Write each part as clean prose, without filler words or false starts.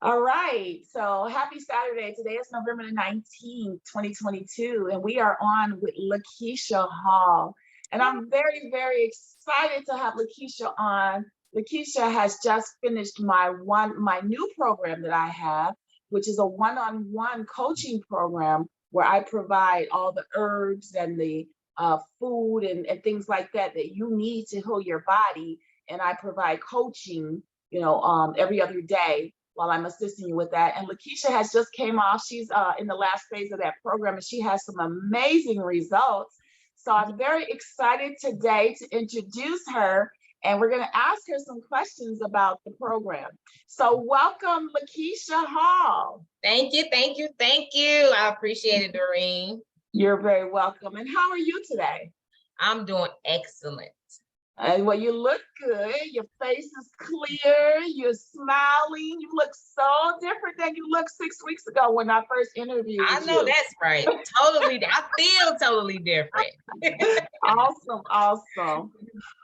All right. So happy Saturday. Today is November the 19th, 2022, and we are on with Lakeisha Hall. And I'm very, very excited to have Lakeisha on. Lakeisha has just finished my new program that I have, which is a one-on-one coaching program where I provide all the herbs and the food and things like that that you need to heal your body. And I provide coaching, every other day while I'm assisting you with that. And Lakeisha has just came off. She's in the last phase of that program, and she has some amazing results. So I'm very excited today to introduce her, and we're going to ask her some questions about the program. So welcome, Lakeisha Hall. Thank you, thank you, thank you. I appreciate it, Doreen. You're very welcome. And how are you today? I'm doing excellent. Well, you look good. Your face is clear. You're smiling. You look so different than you looked 6 weeks ago when I first interviewed you. I know that's right. Totally. I feel totally different. Awesome. Awesome.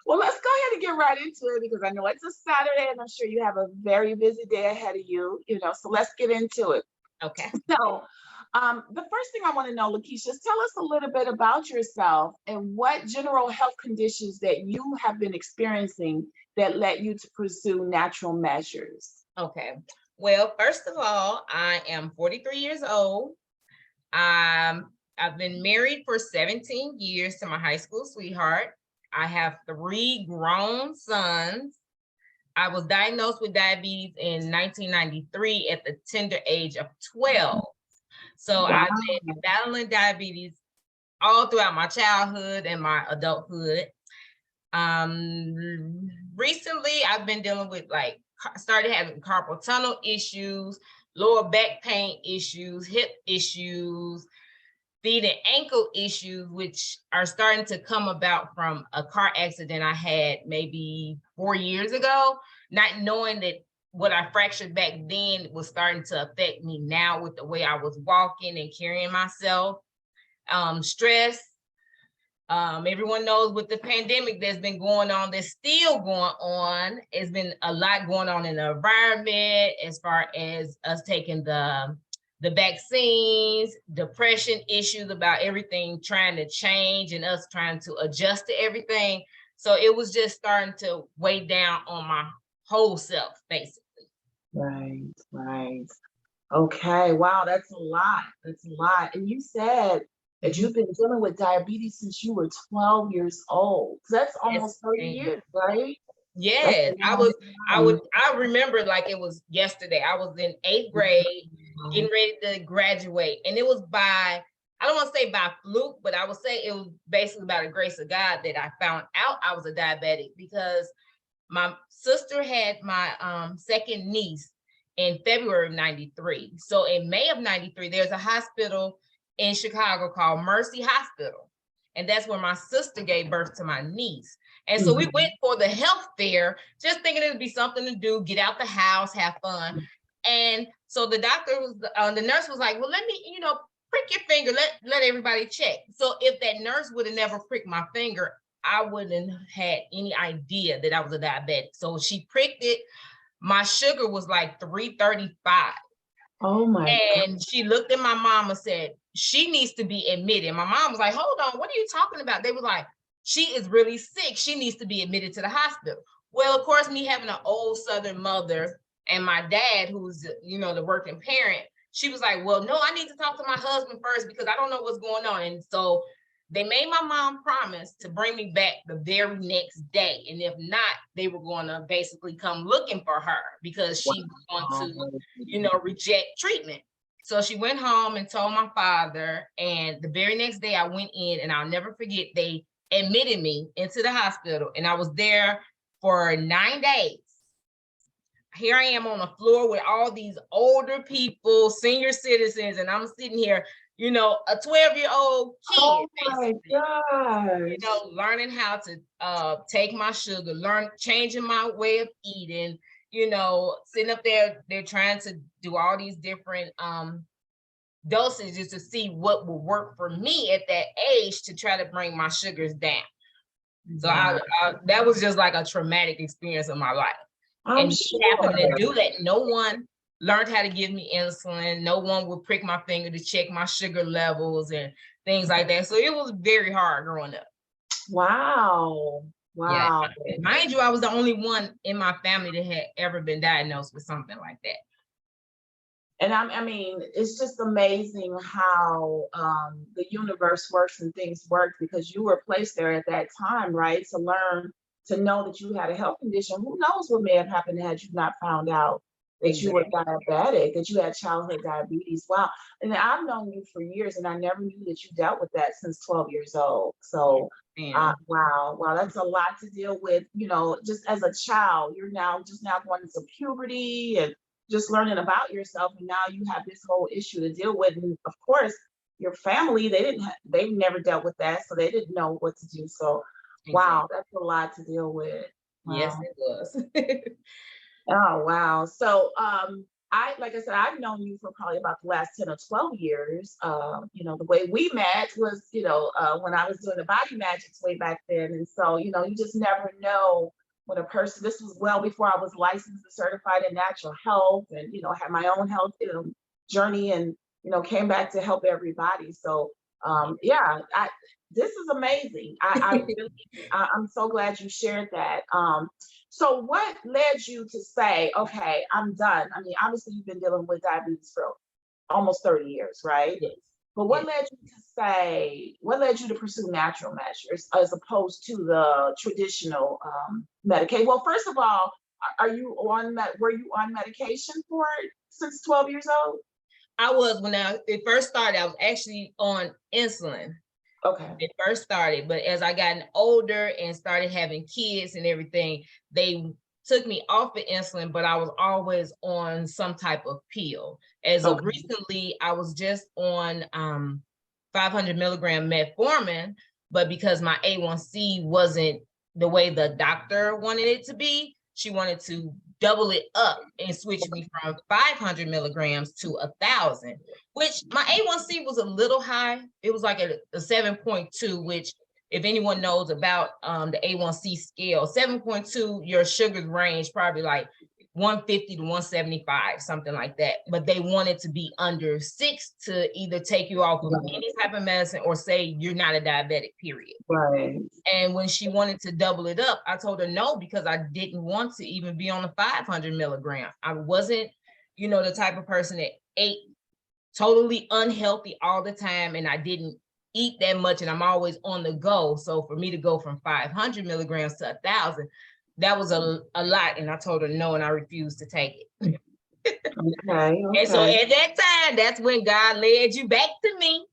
Well, let's go ahead and get right into it because I know it's a Saturday and I'm sure you have a very busy day ahead of you, so let's get into it. Okay. So, the first thing I want to know, Lakeisha, is tell us a little bit about yourself and what general health conditions that you have been experiencing that led you to pursue natural measures. Okay. Well, first of all, I am 43 years old. I've been married for 17 years to my high school sweetheart. I have 3 grown sons. I was diagnosed with diabetes in 1993 at the tender age of 12. So Wow. I've been battling diabetes all throughout my childhood and my adulthood. Recently, I've been dealing with started having carpal tunnel issues, lower back pain issues, hip issues, feet and ankle issues, which are starting to come about from a car accident I had maybe 4 years ago, not knowing that what I fractured back then was starting to affect me now with the way I was walking and carrying myself. Stress. Everyone knows with the pandemic that's been going on, that's still going on. It's been a lot going on in the environment as far as us taking the vaccines, depression issues about everything trying to change and us trying to adjust to everything. So it was just starting to weigh down on my whole self, basically. Right. Okay, wow, that's a lot. That's a lot. And you said that you've been dealing with diabetes since you were 12 years old. So that's almost 30 years, right? Yes, I remember like it was yesterday. I was in 8th grade, getting ready to graduate. And it was I don't want to say by fluke, but I would say it was basically by the grace of God that I found out I was a diabetic, because my sister had my second niece in February of 93. So in May of 93, there's a hospital in Chicago called Mercy Hospital. And that's where my sister gave birth to my niece. And so we went for the health fair, just thinking it would be something to do, get out the house, have fun. And so the nurse was like, well, let me, prick your finger, let everybody check. So if that nurse would have never pricked my finger, I wouldn't have had any idea that I was a diabetic. So she pricked it. My sugar was like 335. Oh my And God. She looked at my mom and said, she needs to be admitted. My mom was like, hold on, what are you talking about? They were like, she is really sick. She needs to be admitted to the hospital. Well, of course, me having an old Southern mother and my dad, who's, the working parent, she was like, well, no, I need to talk to my husband first because I don't know what's going on. And so they made my mom promise to bring me back the very next day. And if not, they were going to basically come looking for her because she was going to, reject treatment. So she went home and told my father. And the very next day I went in, and I'll never forget, they admitted me into the hospital. And I was there for 9 days. Here I am on the floor with all these older people, senior citizens, and I'm sitting here, a 12-year-old kid, oh my gosh. Learning how to take my sugar, changing my way of eating, sitting up there, they're trying to do all these different dosages to see what will work for me at that age to try to bring my sugars down. So that was just like a traumatic experience of my life. And me having to do that, no one learned how to give me insulin. No one would prick my finger to check my sugar levels and things like that. So it was very hard growing up. Wow. Yeah. Wow. Mind you, I was the only one in my family that had ever been diagnosed with something like that. And I mean, it's just amazing how the universe works and things work, because you were placed there at that time, right? To learn, to know that you had a health condition. Who knows what may have happened had you not found out that you were diabetic, that you had childhood diabetes. Wow. And I've known you for years, and I never knew that you dealt with that since 12 years old. So wow, that's a lot to deal with, you know, just as a child. You're now going into puberty and just learning about yourself, and now you have this whole issue to deal with. And of course, your family, they've never dealt with that, so they didn't know what to do. So wow, that's a lot to deal with. Wow. Yes, it was. Oh wow. So like I said, I've known you for probably about the last 10 or 12 years. You know, the way we met was, you know, when I was doing the body magics way back then. And so, you know, you just never know when a person, this was well before I was licensed and certified in natural health, and, you know, had my own health, you know, journey, and, you know, came back to help everybody. So yeah, this is amazing. I'm so glad you shared that. So what led you to say, okay, I'm done? I mean, obviously you've been dealing with diabetes for almost 30 years, right? Yes. But what led you to say, what led you to pursue natural measures as opposed to the traditional Medicaid? Well, first of all, were you on medication for it since 12 years old? I was, when it first started, I was actually on insulin. Okay. It first started, but as I gotten older and started having kids and everything, they took me off of insulin, but I was always on some type of pill. As of recently, I was just on 500 milligram metformin, but because my A1C wasn't the way the doctor wanted it to be, she wanted to double it up and switch me from 500 milligrams to 1,000, which my A1C was a little high. It was like a 7.2, which if anyone knows about the A1C scale, 7.2, your sugars range probably like 150 to 175, something like that. But they wanted to be under 6 to either take you off of any type of medicine or say you're not a diabetic, period. Right. And when she wanted to double it up, I told her no, because I didn't want to even be on the 500 milligrams. I wasn't, you know, the type of person that ate totally unhealthy all the time, and I didn't eat that much, and I'm always on the go. So for me to go from 500 milligrams to 1,000, that was a lot. And I told her no, and I refused to take it. Okay. And so at that time, that's when God led you back to me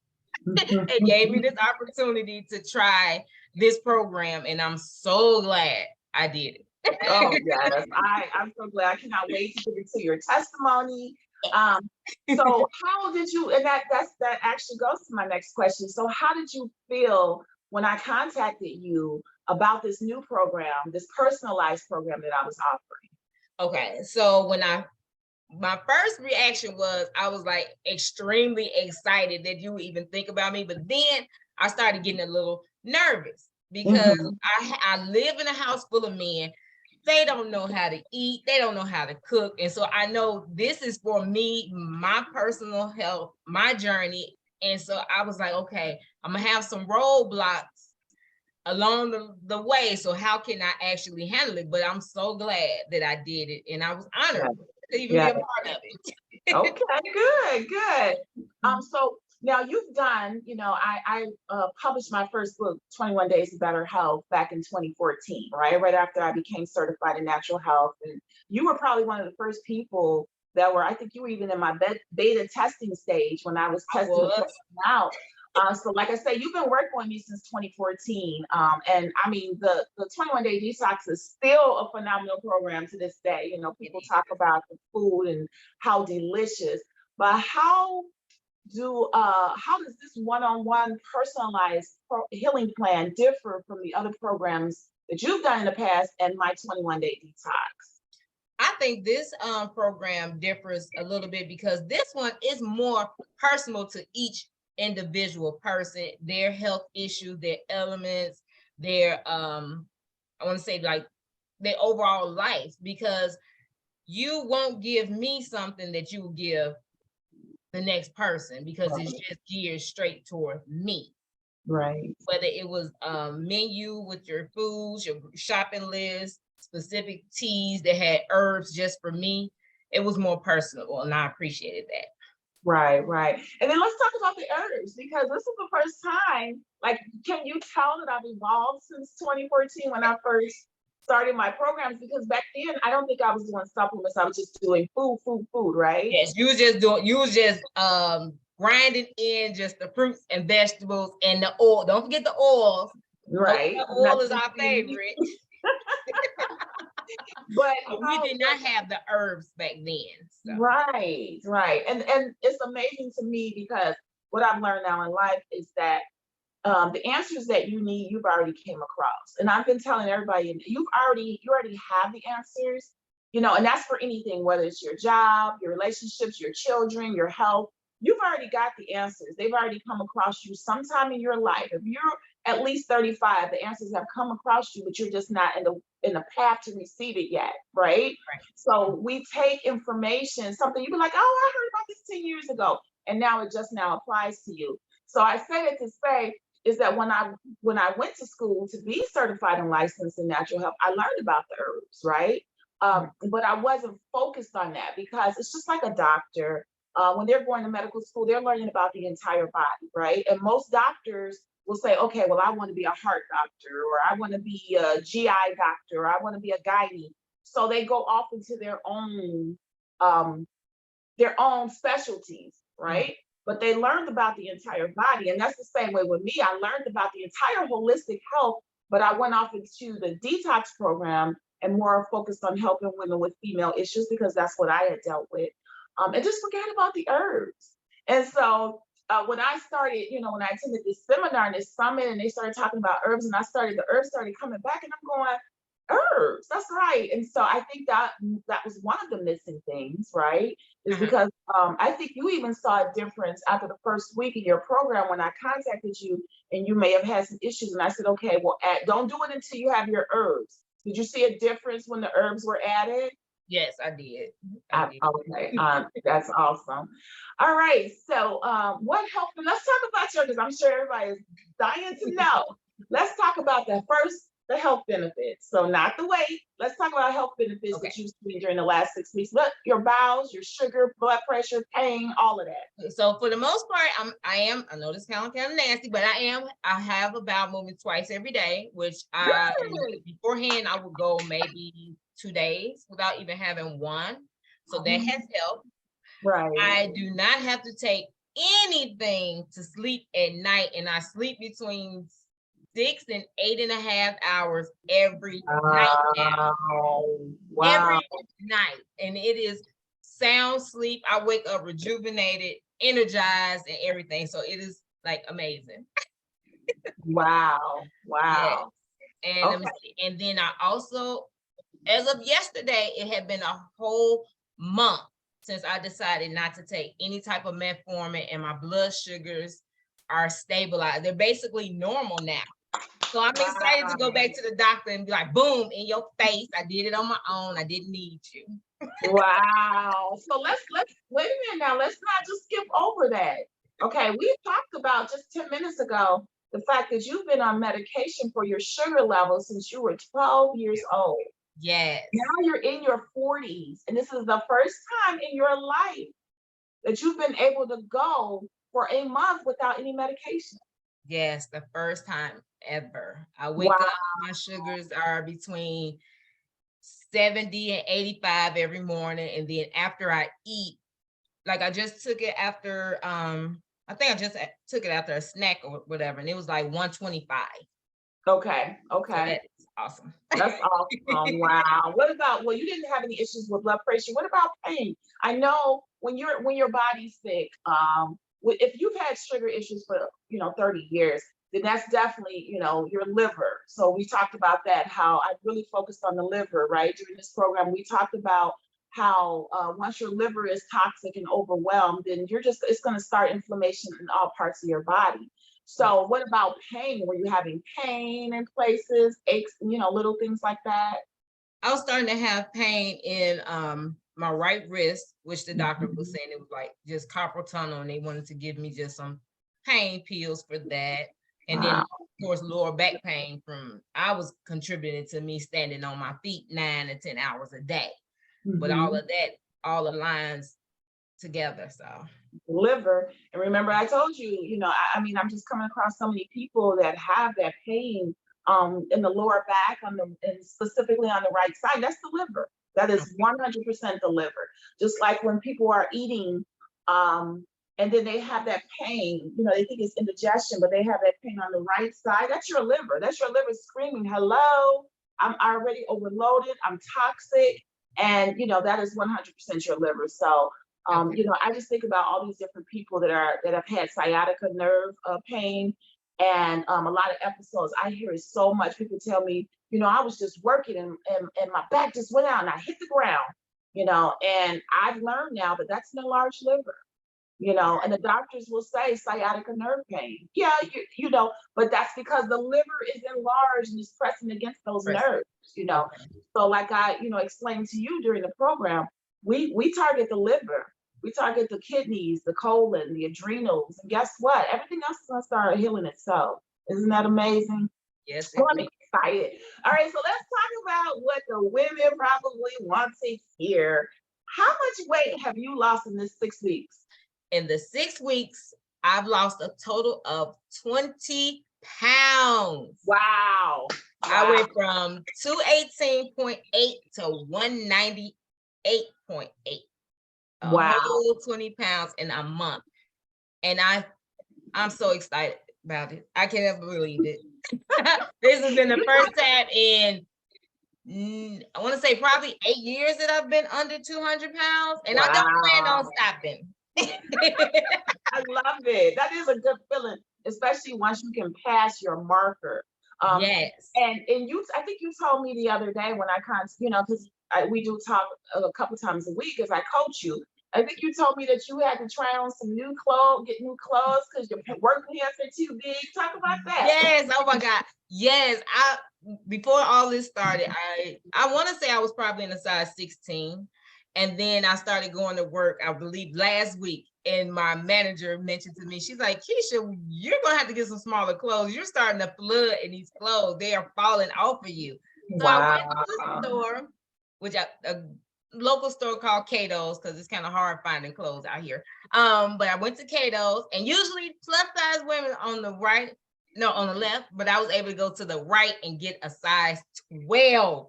and gave me this opportunity to try this program. And I'm so glad I did it. Oh yes, I'm so glad. I cannot wait to get into your testimony. So how did you, and that actually goes to my next question. So how did you feel when I contacted you about this new program, this personalized program that I was offering? Okay, so my first reaction was, I was like extremely excited that you would even think about me. But then I started getting a little nervous because I live in a house full of men. They don't know how to eat. They don't know how to cook. And so I know this is for me, my personal health, my journey. And so I was like, okay, I'm going to have some roadblocks along the way. So how can I actually handle it? But I'm so glad that I did it. And I was honored to even be a part of it. Okay, good. So now you've done, you know, I published my first book, 21 Days to Better Health, back in 2014, right after I became certified in natural health. And you were probably one of the first people that were, I think you were even in my beta testing stage when I was testing the program out. So like I said, you've been working with me since 2014. And I mean, the 21 Day Detox is still a phenomenal program to this day. You know, people talk about the food and how delicious, but how does this one-on-one personalized healing plan differ from the other programs that you've done in the past and my 21 Day Detox? I think this program differs a little bit because this one is more personal to each individual person, their health issues, their elements, their I want to say like their overall life, because you won't give me something that you will give the next person, because Right. it's just geared straight toward me. Right. Whether it was menu with your foods, your shopping list, specific teas that had herbs just for me, it was more personal, and I appreciated that. Right, right. And then let's talk about the herbs, because this is the first time, like, can you tell that I've evolved since 2014 when I first started my programs? Because back then, I don't think I was doing supplements. I was just doing food, right? Yes, you was just grinding in just the fruits and vegetables and the oil. Don't forget the oils. Right. Oil is our favorite. But we did not have the herbs back then. So. Right, right. And it's amazing to me, because what I've learned now in life is that the answers that you need, you've already came across. And I've been telling everybody, you already have the answers, and that's for anything, whether it's your job, your relationships, your children, your health. You've already got the answers. They've already come across you sometime in your life. If you're at least 35, the answers have come across you, but you're just not in the path to receive it yet, right? Right. So we take information, something you'd be like, oh, I heard about this 10 years ago, and now it just now applies to you. So I say it to say is that when I went to school to be certified and licensed in natural health, I learned about the herbs, right? But I wasn't focused on that, because it's just like a doctor. When they're going to medical school, they're learning about the entire body, right? And most doctors will say, okay, well, I want to be a heart doctor, or I want to be a GI doctor, or I want to be a gynae. So they go off into their own specialties, right? But they learned about the entire body. And that's the same way with me. I learned about the entire holistic health, but I went off into the detox program and more focused on helping women with female issues, because that's what I had dealt with. And just forget about the herbs. And so when I started, when I attended this seminar and this summit, and they started talking about herbs, and the herbs started coming back, and I'm going, herbs, that's right. And so I think that was one of the missing things, right? Is because I think you even saw a difference after the first week of your program when I contacted you, and you may have had some issues, and I said, okay, well, don't do it until you have your herbs. Did you see a difference when the herbs were added? Yes, I did. Okay, that's awesome. All right, so what helped? Let's talk about your, because I'm sure everybody is dying to know. Let's talk about the health benefits. So not the weight. Let's talk about health benefits that you've seen during the last 6 weeks. What your bowels, your sugar, blood pressure, pain, all of that. So for the most part, I know this sounds kind of nasty, but I have a bowel movement twice every day, which beforehand I would go maybe 2 days without even having one. So that has helped. Right. I do not have to take anything to sleep at night, and I sleep between 6 and 8.5 hours every night now. Wow. Every night. And it is sound sleep. I wake up rejuvenated, energized, and everything. So it is like amazing. Wow. Yes. And and then I also, as of yesterday, it had been a whole month since I decided not to take any type of metformin, and my blood sugars are stabilized. They're basically normal now. So I'm excited to go back to the doctor and be like, boom, in your face. I did it on my own. I didn't need you. Wow. So let's wait a minute now. Let's not just skip over that. Okay, we talked about just 10 minutes ago the fact that you've been on medication for your sugar level since you were 12 years old. Yes. Now you're in your 40s, and this is the first time in your life that you've been able to go for a month without any medication. Yes, the first time ever. I wake up, my sugars are between 70 and 85 every morning. And then after I eat, like I just took it after, I think I just took it after a snack or whatever, and it was like 125. Okay. So that's awesome. That's awesome. Wow. What about, well, you didn't have any issues with blood pressure. What about pain? I know when your body's sick, if you've had sugar issues for 30 years, then that's definitely your liver. So we talked about that, how I really focused on the liver, right? During this program, we talked about how once your liver is toxic and overwhelmed, then it's going to start inflammation in all parts of your body. So what about pain? Were you having pain in places, aches, little things like that? I was starting to have pain in my right wrist, which the doctor was saying it was like just carpal tunnel, and they wanted to give me just some pain pills for that. And then, Wow. of course, lower back pain from I was contributing to me standing on my feet 9 to 10 hours a day. But all of that all aligns together. So Liver. And remember, I told you, I mean, I'm just coming across so many people that have that pain in the lower back and specifically on the right side. That's the liver. That is 100% the liver. Just like when people are eating, and then they have that pain, they think it's indigestion, but they have that pain on the right side. That's your liver. That's your liver screaming, hello, I'm already overloaded, I'm toxic. And that is 100% your liver. So I just think about all these different people that have had sciatica nerve pain, and a lot of episodes. I hear it so much. People tell me, I was just working and my back just went out and I hit the ground, and I've learned now that that's an enlarged liver, and the doctors will say sciatica nerve pain. Yeah, but that's because the liver is enlarged and is pressing against those nerves, So like I, explained to you during the program, we target the liver. We target the kidneys, the colon, the adrenals, and guess what? Everything else is gonna start healing itself. Isn't that amazing? yes, So I'm excited. All right, so let's talk about what the women probably want to hear. How much weight have you lost in this 6 weeks? in the 6 weeks, I've lost a total of 20 pounds. Wow. I went from 218.8 to 198.8. Wow. Whole 20 pounds in a month. And I'm so excited about it. I can't believe it. This has been the first time in I want to say probably 8 years that I've been under 200 pounds, and I don't plan on stopping. I love it. That is a good feeling, especially once you can pass your marker. Yes. And I think you told me the other day when I because we do talk a couple times a week as I coach you. I think you told me that you had to try on some new clothes, get new clothes because your work pants are too big. Talk about that. Yes. Oh my God. Yes. Before all this started, I want to say I was probably in a size 16. And then I started going to work, I believe last week. And my manager mentioned to me, she's like, Keisha, you're going to have to get some smaller clothes. You're starting to flood in these clothes. They are falling off of you. So I went to the store, which a local store called Cato's, because it's kind of hard finding clothes out here. But I went to Cato's, and usually plus size women on the left, but I was able to go to the right and get a size 12.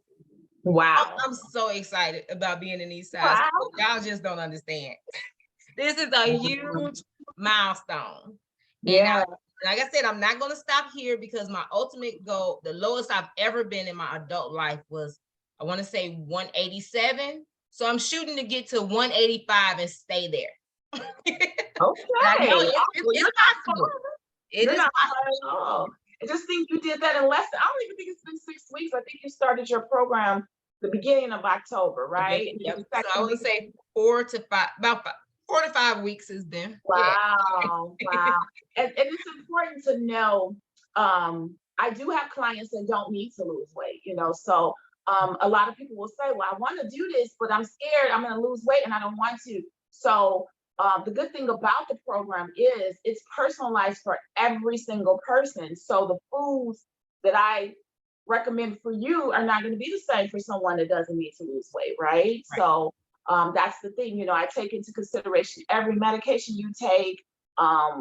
Wow. I'm so excited about being in these sizes. Wow. Y'all just don't understand. This is a huge milestone. Yeah. And like I said, I'm not going to stop here because my ultimate goal, the lowest I've ever been in my adult life was, I want to say 187. So I'm shooting to get to 185 and stay there. Okay. I know it's possible. It is not at all. I just think you did that in less than, I don't even think it's been 6 weeks. I think you started your program the beginning of October, right? Yep. So I would say 4 to 5, about 4 to 5 weeks has been. Wow. Wow. And it's important to know, I do have clients that don't need to lose weight, so a lot of people will say, well, I want to do this, but I'm scared I'm going to lose weight and I don't want to. So the good thing about the program is it's personalized for every single person. So the foods that I recommend for you are not going to be the same for someone that doesn't need to lose weight, right? So that's the thing, I take into consideration every medication you take,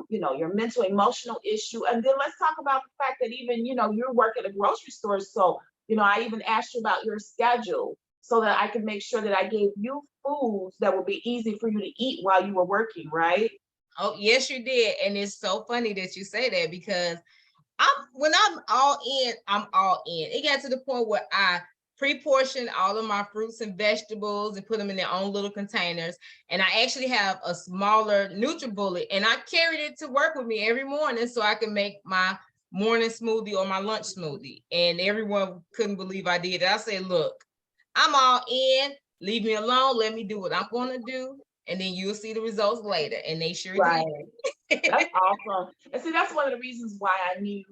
your mental, emotional issue. And then let's talk about the fact that even, you work at a grocery store. So, I even asked you about your schedule so that I could make sure that I gave you foods that would be easy for you to eat while you were working, right? Oh, yes, you did. And it's so funny that you say that because when I'm all in, I'm all in. It got to the point where I pre-portion all of my fruits and vegetables and put them in their own little containers. And I actually have a smaller NutriBullet, and I carried it to work with me every morning so I can make my morning smoothie or my lunch smoothie. And everyone couldn't believe I did it. I said, look, I'm all in. Leave me alone. Let me do what I'm going to do. And then you'll see the results later. And they sure did. That's awesome. And see, that's one of the reasons why I knew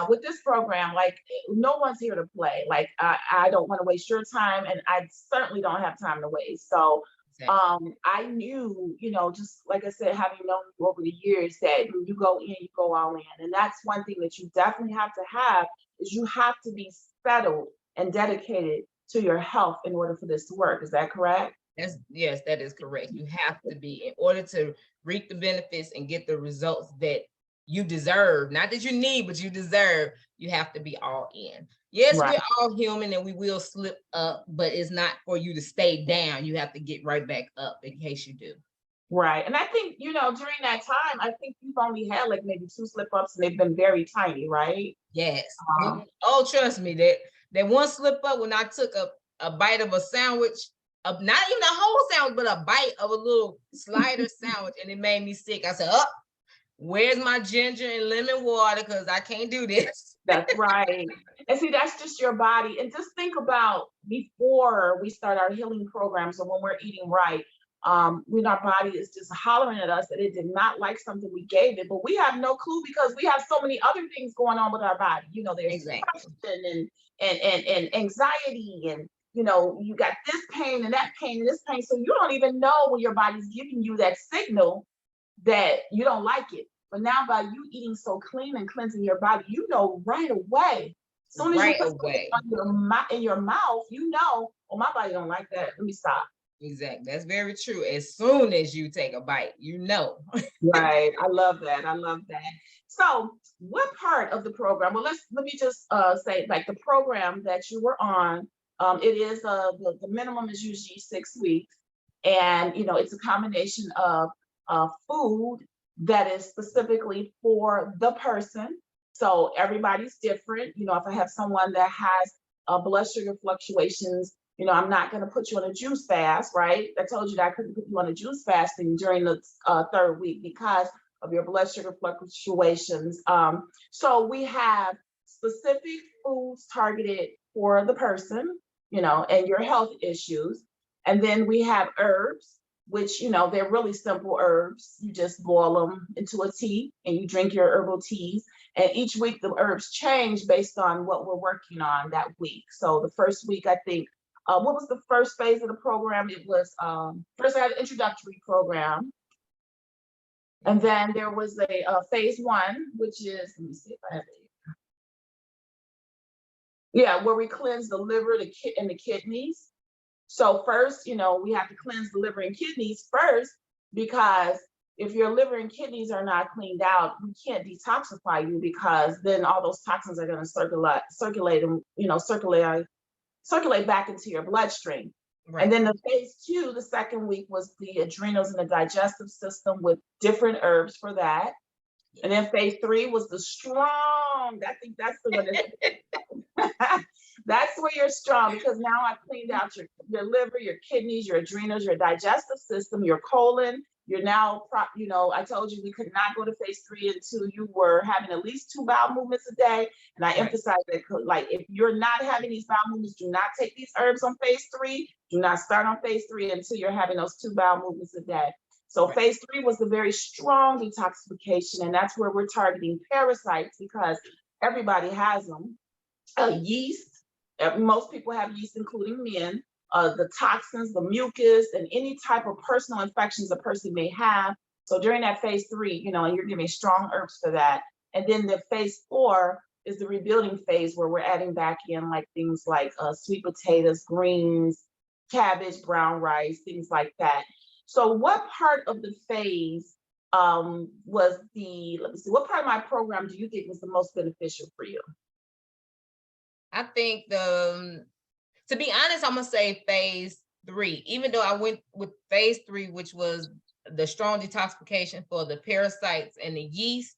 with this program, like no one's here to play. Like I don't want to waste your time, and I certainly don't have time to waste. So I knew, you know, just like I said, having known you over the years, that when you go in, you go all in. And that's one thing that you definitely have to have, is you have to be settled and dedicated to your health in order for this to work. Is that correct? Yes, that is correct. You have to be, in order to reap the benefits and get the results that you deserve, not that you need, but you deserve, you have to be all in. Yes, Right. we're all human and we will slip up, but it's not for you to stay down. You have to get right back up in case you do. Right. And I think, you know, during that time, I think you've only had like maybe 2 slip ups, and they've been very tiny, right? Yes. Oh, trust me, that one slip up when I took a bite of a sandwich, not even a whole sandwich, but a bite of a little slider sandwich, and it made me sick. I said, oh, where's my ginger and lemon water? Because I can't do this. That's right. And see, that's just your body. And just think about before we start our healing programs, or when we're eating right, when our body is just hollering at us that it did not like something we gave it, but we have no clue because we have so many other things going on with our body. You know, there's Exactly. depression and anxiety, and you know, you got this pain and that pain and this pain. So you don't even know when your body's giving you that signal that you don't like it. But now by you eating so clean and cleansing your body, you know right away. As soon as Right you put away. in your mouth, you know, oh, my body don't like that. Let me stop. Exactly. That's very true. As soon as you take a bite, you know. Right. I love that. I love that. So what part of the program? Well, let me just say, like, the program that you were on, it is the minimum is usually 6 weeks. And you know, it's a combination of food that is specifically for the person. So everybody's different. You know, if I have someone that has blood sugar fluctuations, you know, I'm not going to put you on a juice fast, right? I told you that I couldn't put you on a juice fasting during the 3rd week because of your blood sugar fluctuations. So we have specific foods targeted for the person, you know, and your health issues. And then we have herbs, which, you know, they're really simple herbs. You just boil them into a tea and you drink your herbal teas. And each week the herbs change based on what we're working on that week. So the first week, I think, what was the first phase of the program? It was first I had an introductory program. And then there was a phase 1, which is, let me see if I have it. Yeah, where we cleanse the liver, and the kidneys. So first, you know, we have to cleanse the liver and kidneys first, because if your liver and kidneys are not cleaned out, we can't detoxify you, because then all those toxins are going to circulate and, you know, circulate back into your bloodstream. Right. And then the phase 2, the 2nd week, was the adrenals and the digestive system with different herbs for that. And then phase 3 was the strong. I think that's the one that that's where you're strong, because now I've cleaned out your liver, your kidneys, your adrenals, your digestive system, your colon. You're now, you know, I told you we could not go to phase 3 until you were having at least 2 bowel movements a day. And I emphasize that, like, if you're not having these bowel movements, do not take these herbs on phase 3. Do not start on phase 3 until you're having those 2 bowel movements a day. So phase 3 was the very strong detoxification, and that's where we're targeting parasites, because everybody has them. Yeast, most people have yeast, including men. The toxins, the mucus, and any type of personal infections a person may have. So during that phase 3, you know, and you're giving strong herbs for that. And then the phase 4 is the rebuilding phase, where we're adding back in like things like sweet potatoes, greens, cabbage, brown rice, things like that. So what part of the phase was let me see, what part of my program do you think was the most beneficial for you? I think to be honest, I'm gonna say phase 3, even though I went with phase 3, which was the strong detoxification for the parasites and the yeast,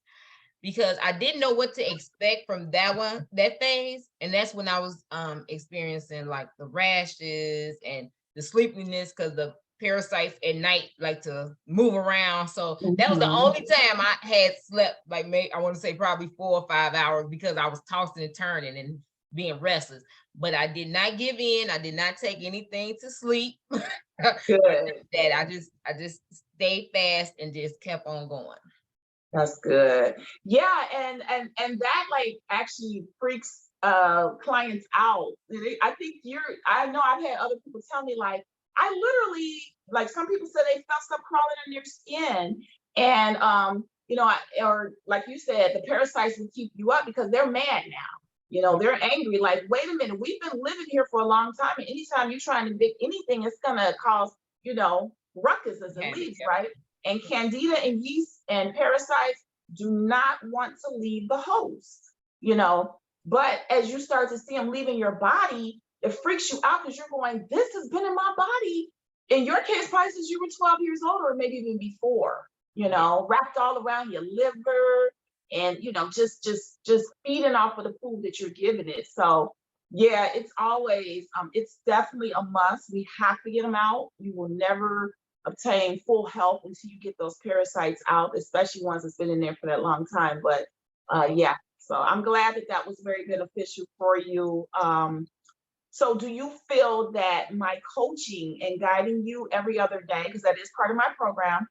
because I didn't know what to expect from that phase. And that's when I was experiencing like the rashes and the sleepiness, because the parasites at night like to move around. So that was the only time I had slept, like, I want to say probably 4 or 5 hours, because I was tossing and turning and being restless. But I did not give in. I did not take anything to sleep. Good. I just stayed fast and just kept on going. That's good. Yeah, and that like actually freaks clients out. I think I know I've had other people tell me like I literally like some people said they felt stuff crawling in their skin and or like you said the parasites will keep you up because they're mad now. They're angry like wait a minute, we've been living here for a long time and anytime you're trying to evict anything it's going to cause, ruckuses and Habit, leaves, yep. right? And candida and yeast and parasites do not want to leave the host, but as you start to see them leaving your body, it freaks you out because you're going, this has been in my body. In your case, probably since you were 12 years old or maybe even before, wrapped all around your liver and, just feeding off of the food that you're giving it. So yeah, it's always, it's definitely a must. We have to get them out. You will never obtain full health until you get those parasites out, especially ones that's been in there for that long time. But yeah, so I'm glad that that was very beneficial for you. So do you feel that my coaching and guiding you every other day, because that is part of my program,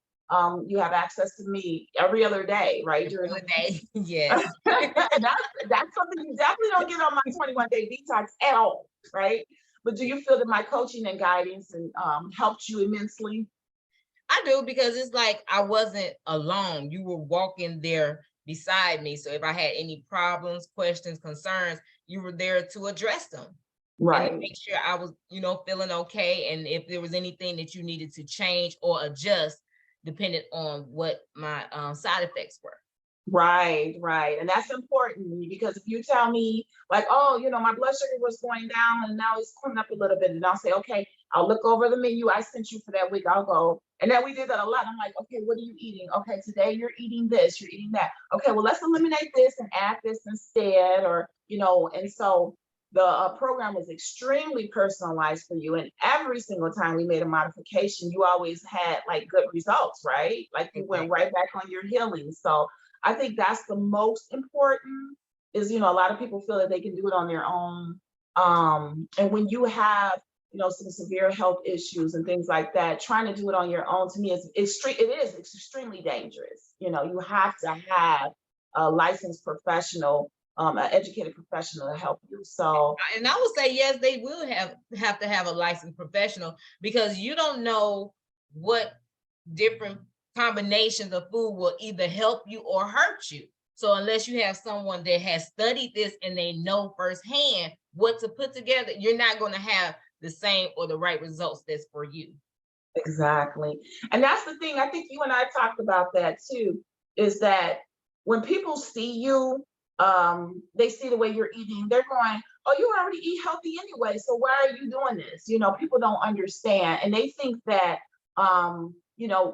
you have access to me every other day, right? During During the day, yes. that's something you definitely don't get on my 21-day detox at all, right? But do you feel that my coaching and guidance and helped you immensely? I do because it's like I wasn't alone. You were walking there beside me. So if I had any problems, questions, concerns, you were there to address them and to Right. make sure I was, feeling okay. And if there was anything that you needed to change or adjust, depending on what my side effects were. Right, right. And that's important because if you tell me like, oh, my blood sugar was going down and now it's coming up a little bit, and I'll say, okay, I'll look over the menu I sent you for that week. I'll go. And then we did that a lot. I'm like, okay, what are you eating? Okay, today you're eating this, you're eating that. Okay, well, let's eliminate this and add this instead, or, and so the program was extremely personalized for you. And every single time we made a modification, you always had like good results, right? Like you went right back on your healing. So I think that's the most important is, a lot of people feel that they can do it on their own. And when you have, some severe health issues and things like that, trying to do it on your own to me it's extremely dangerous. You have to have a licensed professional, an educated professional to help you. So, and I would say, yes, they will have to have a licensed professional because you don't know what different combinations of food will either help you or hurt you. So unless you have someone that has studied this and they know firsthand what to put together, you're not going to have the same or the right results that's for you. exactly. And that's the thing. I think you and I talked about that too, is that when people see you, they see the way you're eating, they're going, oh, you already eat healthy anyway. So why are you doing this? People don't understand. And they think that,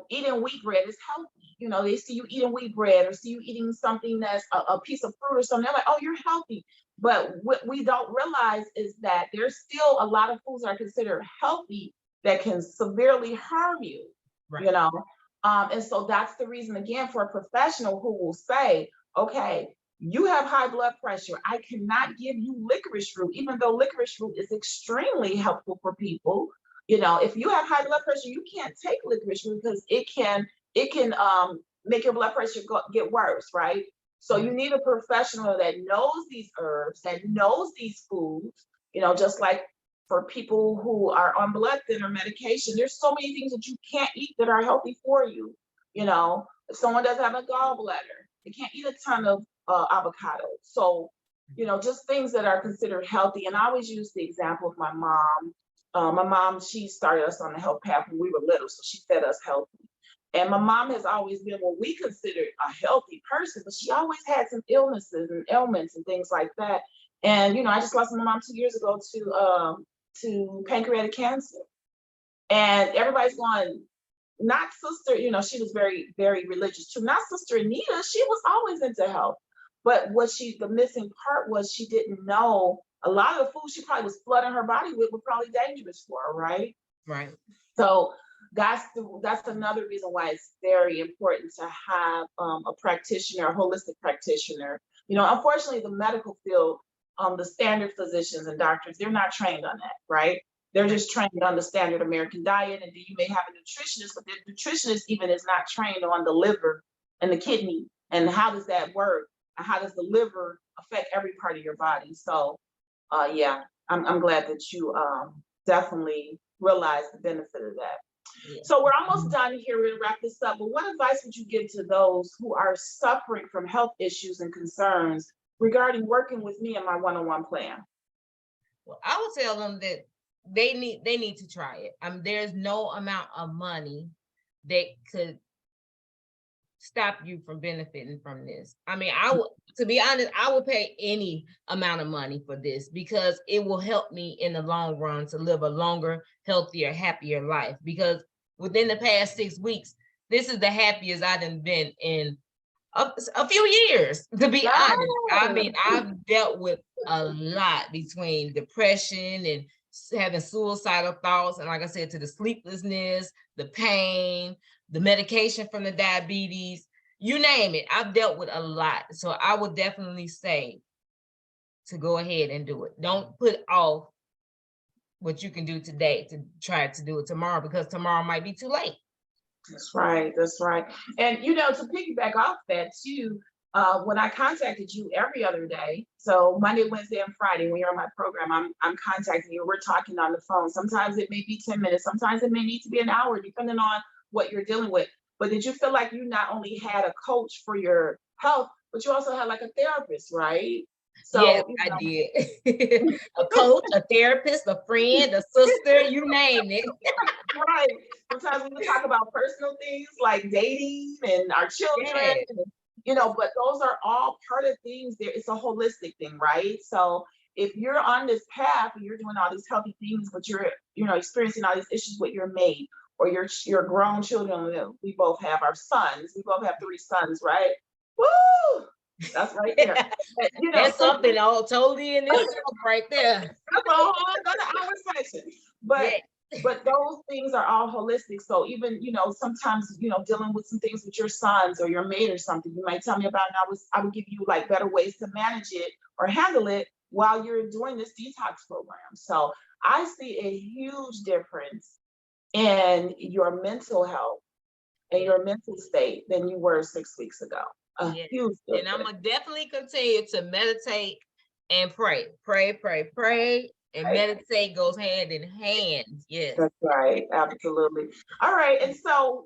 eating wheat bread is healthy. They see you eating wheat bread or see you eating something that's a piece of fruit or something. They're like, oh, you're healthy. But what we don't realize is that there's still a lot of foods that are considered healthy that can severely harm you, Right. And so that's the reason, again, for a professional who will say, okay, you have high blood pressure. I cannot give you licorice root, even though licorice root is extremely helpful for people. If you have high blood pressure, you can't take licorice root because it can make your blood pressure get worse, right? So you need a professional that knows these herbs, that knows these foods, just like for people who are on blood thinner medication, there's so many things that you can't eat that are healthy for you. If someone doesn't have a gallbladder, they can't eat a ton of avocado. So, just things that are considered healthy. And I always use the example of my mom. My mom, she started us on the health path when we were little, so she fed us healthy. And my mom has always been what we considered a healthy person, but she always had some illnesses and ailments and things like that. And I just lost my mom 2 years ago to pancreatic cancer. And everybody's going, not sister, she was very, very religious too. Not sister Anita, she was always into health. But the missing part was she didn't know a lot of the food she probably was flooding her body with were probably dangerous for her, right? Right. So that's another reason why it's very important to have a practitioner, a holistic practitioner. Unfortunately, the medical field, the standard physicians and doctors, they're not trained on that, right? They're just trained on the standard American diet, and then you may have a nutritionist, but the nutritionist even is not trained on the liver and the kidney, and how does that work? And how does the liver affect every part of your body? So, yeah, I'm glad that you definitely realize the benefit of that. Yeah. So we're almost done here. We're gonna wrap this up. But what advice would you give to those who are suffering from health issues and concerns regarding working with me in my one-on-one plan? Well, I would tell them that they need to try it. There's no amount of money that could stop you from benefiting from this. I mean, to be honest, I would pay any amount of money for this because it will help me in the long run to live a longer, healthier, happier life. Because within the past 6 weeks, this is the happiest I've been in a few years, to be honest. I mean, I've dealt with a lot between depression and having suicidal thoughts. And like I said, to the sleeplessness, the pain, the medication from the diabetes, you name it. I've dealt with a lot. So I would definitely say to go ahead and do it. Don't put off what you can do today to try to do it tomorrow, because tomorrow might be too late. That's right. That's right. And to piggyback off that too, when I contacted you every other day, so Monday, Wednesday, and Friday, when you're on my program, I'm contacting you. We're talking on the phone. Sometimes it may be 10 minutes. Sometimes it may need to be an hour, depending on what you're dealing with. But did you feel like you not only had a coach for your health, but you also had like a therapist, right? So yes, I did. A coach, a therapist, a friend, a sister, you name it. Right. Sometimes we talk about personal things like dating and our children, but those are all part of things there. It's a holistic thing, right? So if you're on this path and you're doing all these healthy things, but you're, experiencing all these issues with your mate or your grown children, we both have our sons. We both have 3 sons, right? Woo! That's right there. But, that's something all totally in itself right there. That's a whole other hour section. But those things are all holistic. So even, sometimes, dealing with some things with your sons or your mate or something, you might tell me about, and I would give you like better ways to manage it or handle it while you're doing this detox program. So I see a huge difference in your mental health and your mental state than you were 6 weeks ago. Huge difference. And I'm gonna definitely continue to meditate and pray. Pray. And meditate goes hand in hand. Yes. That's right. Absolutely. All right. And so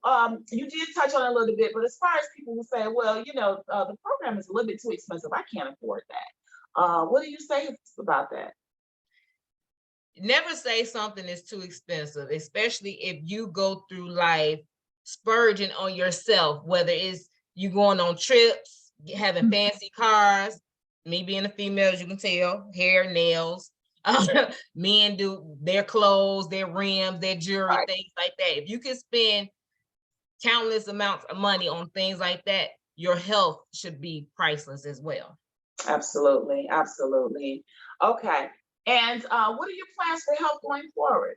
you did touch on it a little bit, but as far as people who say, well, the program is a little bit too expensive, I can't afford that. What do you say about that? Never say something is too expensive, especially if you go through life splurging on yourself, whether it's you going on trips, having fancy cars. Me being a female, as you can tell, hair, nails. Men do their clothes, their rims, their jewelry, things like that. If you can spend countless amounts of money on things like that, your health should be priceless as well. Absolutely. Okay. And what are your plans for health going forward?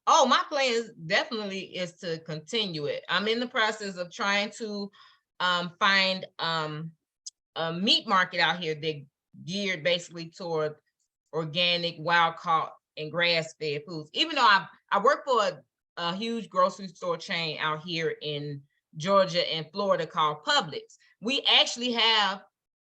Oh, my plan definitely is to continue it. I'm in the process of trying to find a meat market out here that geared basically toward organic, wild caught, and grass-fed foods. Even though I work for a huge grocery store chain out here in Georgia and Florida called Publix, we actually have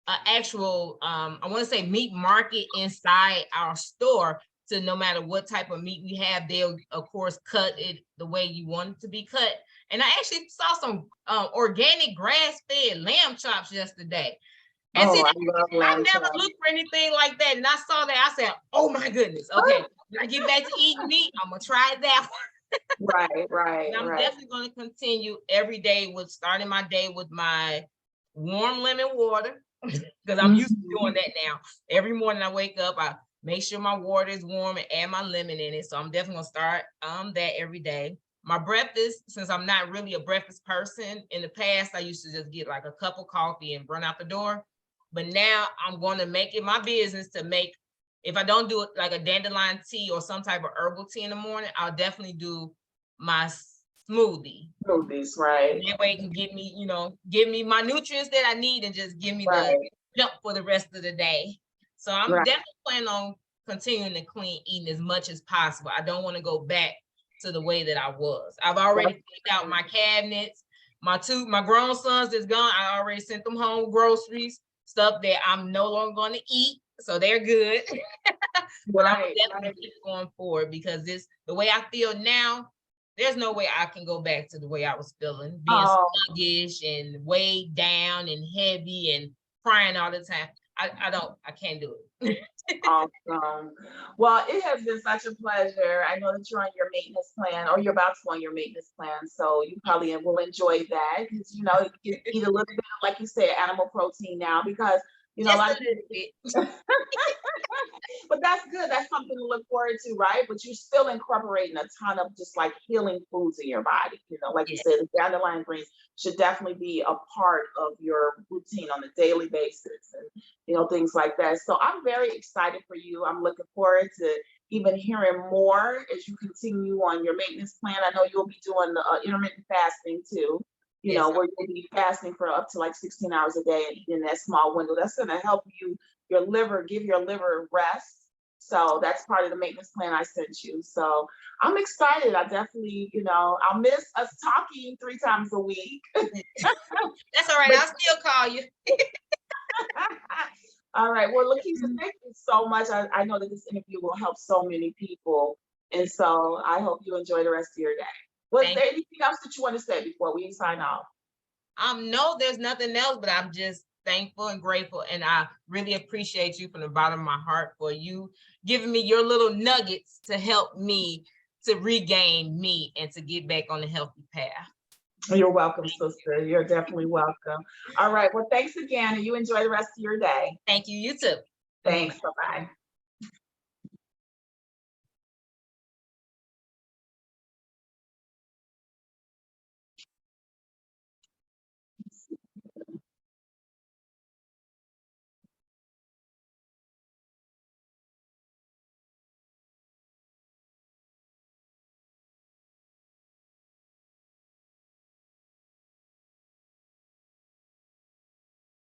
an actual, I want to say meat market inside our store. So no matter what type of meat we have, they'll of course cut it the way you want it to be cut. And I actually saw some organic grass-fed lamb chops yesterday. And see, I've never looked for anything like that. And I saw that, I said, oh my goodness. Okay, when I get back to eating meat, I'm gonna try that one. Right. And I'm definitely gonna continue every day with starting my day with my warm lemon water, because I'm used to doing that now. Every morning I wake up, I make sure my water is warm and add my lemon in it. So I'm definitely gonna start that every day. My breakfast, since I'm not really a breakfast person, in the past I used to just get like a cup of coffee and run out the door. But now I'm going to make it my business to make, if I don't do it like a dandelion tea or some type of herbal tea in the morning, I'll definitely do my smoothie. Smoothies, right. That way it can give me my nutrients that I need and just give me the jump for the rest of the day. So I'm definitely planning on continuing to clean eating as much as possible. I don't want to go back to the way that I was. I've already cleaned out my cabinets. My grown sons is gone. I already sent them home groceries, stuff that I'm no longer going to eat. So they're good. But I'm definitely keep going forward because the way I feel now, there's no way I can go back to the way I was feeling, being sluggish and weighed down and heavy and crying all the time. I can't do it. Awesome. Well, it has been such a pleasure. I know that you're on your maintenance plan, or you're about to go on your maintenance plan, so you probably will enjoy that because you know you can eat a little bit, like you said, animal protein now because you know a lot of people. But that's good. That's something to look forward to, right? But you're still incorporating a ton of just like healing foods in your body. You know, like you said, the dandelion greens should definitely be a part of your routine on a daily basis and, you know, things like that. So I'm very excited for you. I'm looking forward to even hearing more as you continue on your maintenance plan. I know you'll be doing the intermittent fasting too. You know, where you'll be fasting for up to like 16 hours a day and eating that small window. That's going to help you, give your liver rest. So that's part of the maintenance plan I sent you. So I'm excited. I definitely, you know, I'll miss us talking 3 times a week. That's all right. I'll still call you. All right. Well, Lakeisha, thank you so much. I know that this interview will help so many people. And so I hope you enjoy the rest of your day. Was there anything else that you want to say before we sign off? No, there's nothing else, but I'm just thankful and grateful. And I really appreciate you from the bottom of my heart for you giving me your little nuggets to help me to regain me and to get back on the healthy path. You're welcome, sister. You're definitely welcome. All right. Well, thanks again. And you enjoy the rest of your day. Thank you. You too. Thanks. Bye-bye.